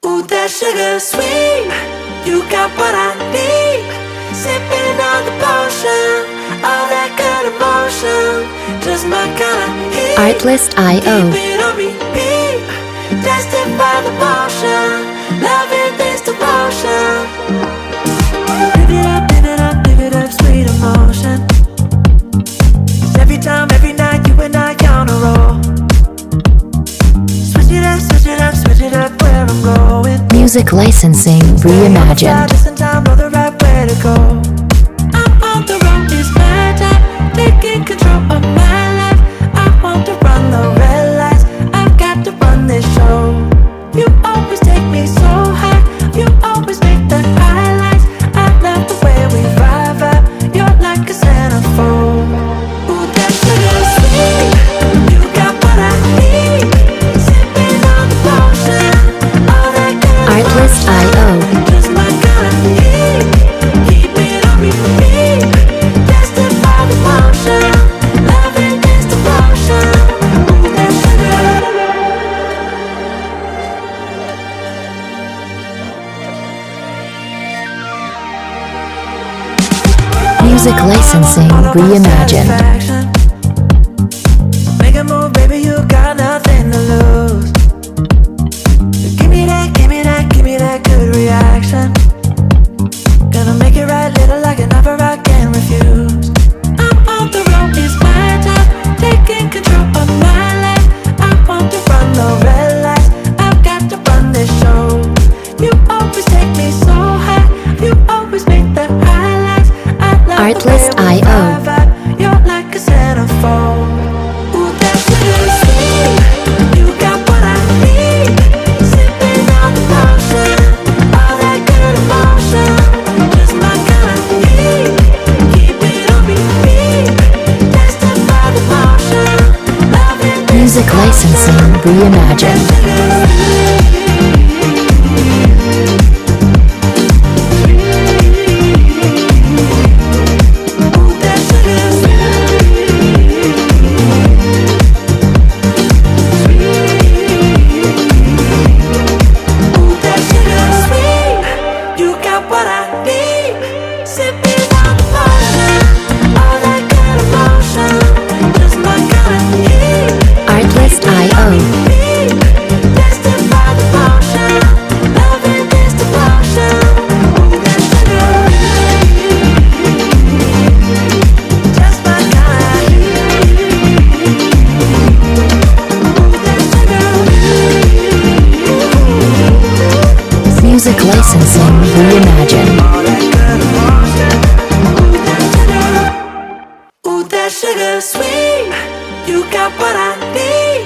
Ooh, that sugar sweet, you got what I need. Sipping on the potion, all that good emotion, just my kind of heat. Artlist.io. Keep it on repeat, tested by the motion, loving this devotion. Live it up, live it up, live it up, sweet emotion. 'Cause every time, every night, you and I on a roll. Switch it up, switch it up, switch it up, where I'm going. Music licensing reimagined. Just in time, know the right way to go. I'm on the road, it's my time, taking control of my life. I want to run the red lights, I've got to run this show. You always take me so high, you always make the highlights. I love the way we vibe out, you're like a centerfold. Ooh, that sugar sweet, you got what I need. Sipping on the potion, all that good Artlist.io. just my kind of heat. Keep it on repeat, tested by the motion, loving this devotion. Ooh, that sugar. Music licensing reimagined. Make a move, baby, you got nothing to lose. Give me that, give me that, give me that good reaction. Gonna make it right, little like an offer I can't refuse. I'm on the road, it's my time, taking control of my life. I want to run the red lights, I've got to run this show. You always take me so high, you always make the highlights. I love Artlist.io. You're like a centerfold. Ooh, that sugar sweet, you got what I need. Sipping on the potion, all that good emotion, just my kind of heat. Keep it on repeat, tested by the motion, loving this Music licensing reimagined. Artlist.io. Music licensing reimagined. Ooh, that sugar sweet, you got what I need.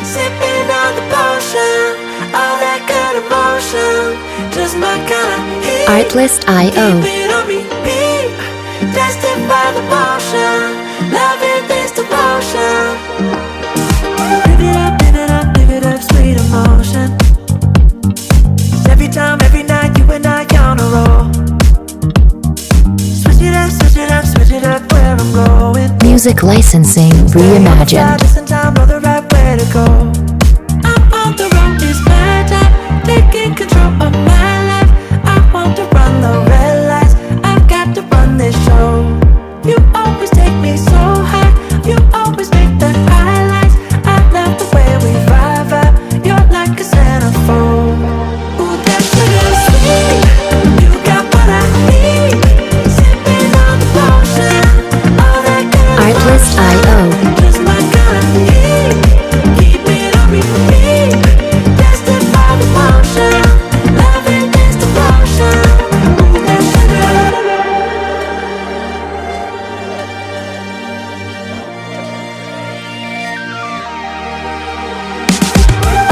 Sipping on the potion, all that good emotion, just my kind of heat. Artlist.io. Keep it on repeat, tested by the motion, loving this devotion. Live it up, live it up, live it up, sweet emotion. 'Cause every time, every night, you and I on a roll. Switch it up, switch it up, switch it up, where I'm going. Music licensing reimagined. Just in time, know the right way to go. I'm on the road, it's my time, taking control of my life. I want to run the red lights, I've got to run this show. You always take me so high, you always make the highlights. I love the way we vibe out, you're like a centerfold. Ooh, that sugar sweet, you got what I need. Sipping on the potion, all that good Artlist.io. just my kind of heat. Keep it on repeat, tested by the motion, loving this devotion. Ooh, that sugar.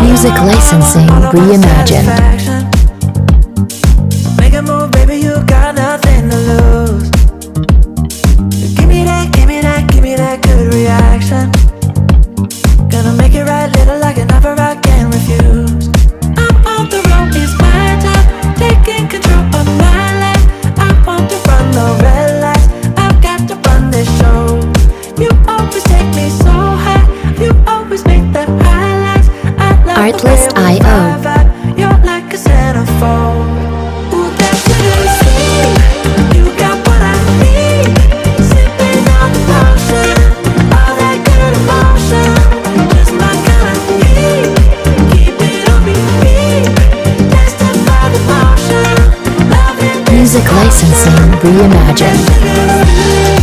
Music licensing reimagined. Make a move, baby, you got nothing to lose. Give me that, give me that, give me that good reaction. Gonna make it right, little like an offer I can't refuse. I'm on the road, it's my time, taking control of my life. I want to run the red lights, I've got to run this show. You always take me so high, you always make the highlights. I love the way we Artlist.io. vibe out, you're like a Music licensing reimagined.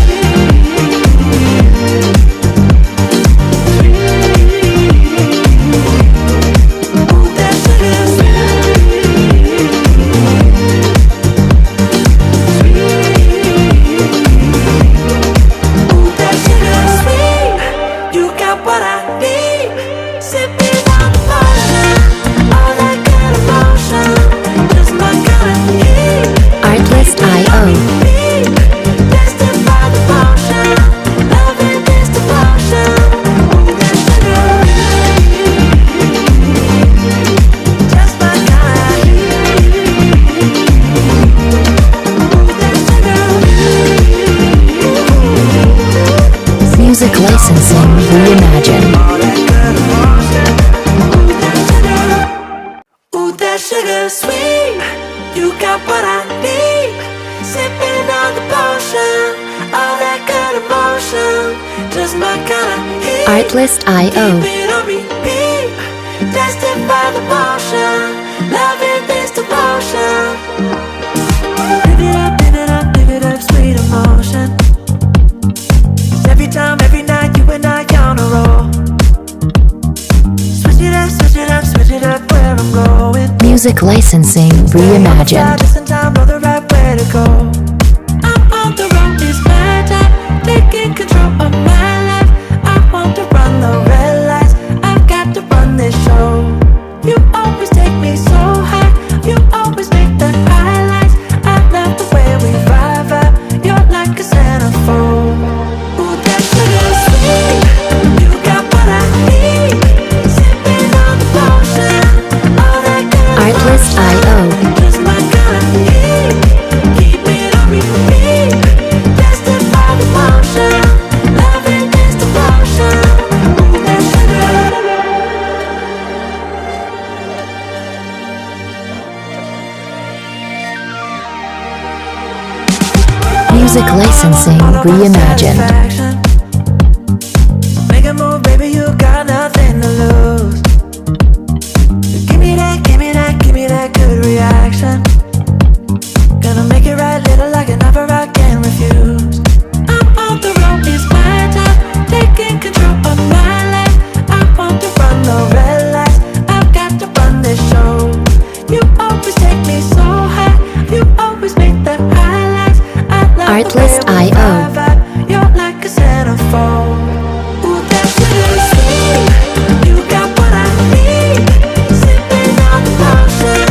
Music licensing reimagined. Ooh, that sugar sweet, you got what I need. Sipping on the potion, all that good emotion, just my kind of heat. Artlist.io. Keep it on repeat, tested by the motion, loving this devotion. Live it up, live it up, live it up, sweet emotion. Every time, every night, you and I on a roll. Switch it up, switch it up, switch it up, where I'm going. Music licensing reimagined. Just in time, know the right way to go. I'm on the road, it's my time, taking control of my life. I want to run the red lights, I've got to run this show. You always take me so high, you always make the highlights. I love the way we vibe, you're like a centerfold. Ooh, that sugar sweet, you got what I need. Sipping on the potion, all that good Artlist.io. just my kind of heat. Keep it on repeat, tested by the motion, loving this devotion. Ooh, that sugar. Music licensing reimagined. Make a move, baby, you got nothing to lose. Give me that, give me that, give me that good reaction. Gonna make it right, little like an offer I can't refuse. I'm on the road, it's my time, taking control of my life. I want to run the red lights, I've got to run this show. You always take me so high, you always make the highlights. Artlist.io. You're like a centerfold. Ooh, that sugar sweet, you got what I need. Sipping on the potion,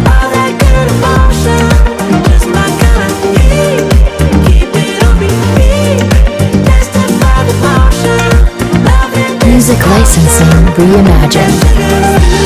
all that good emotion, just my kind of heat. Keep it on repeat, tested by the motion, loving this Music licensing reimagined. sugar.